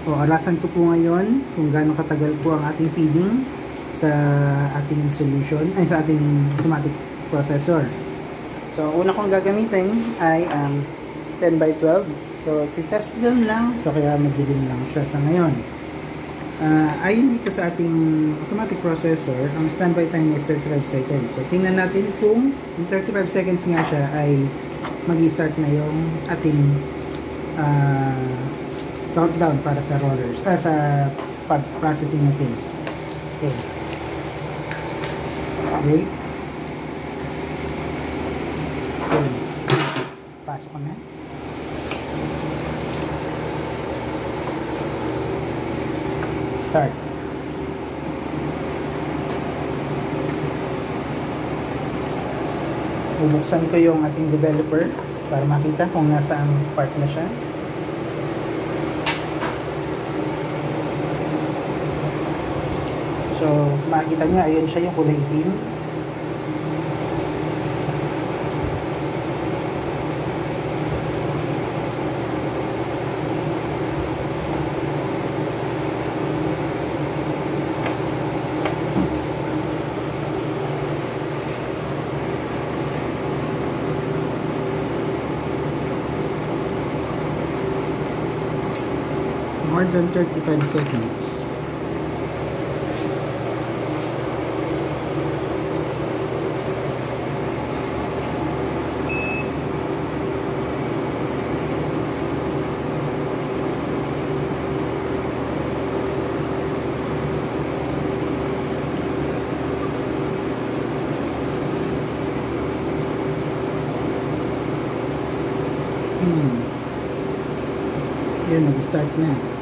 O, arasan ko po ngayon kung gaano katagal po ang ating feeding sa ating solution, ay sa ating automatic processor. So, una kong gagamitin ay 10x12. So, titest film lang. So, kaya madilim lang siya sa ngayon. Ayon dito sa ating automatic processor, ang standby time is 35 seconds. So, tingnan natin kung in 35 seconds nga siya ay mag-start na yung ating countdown para sa rollers, sa pag-processing ng film. Okay. Wait. Okay. Pasok ko na. Start. Bubuksan ko yung ating developer para makita kung nasa ang part na siya. So, makikita nyo, ayun siya yung kulay itim. More than 35 seconds. Yun, nag-start na.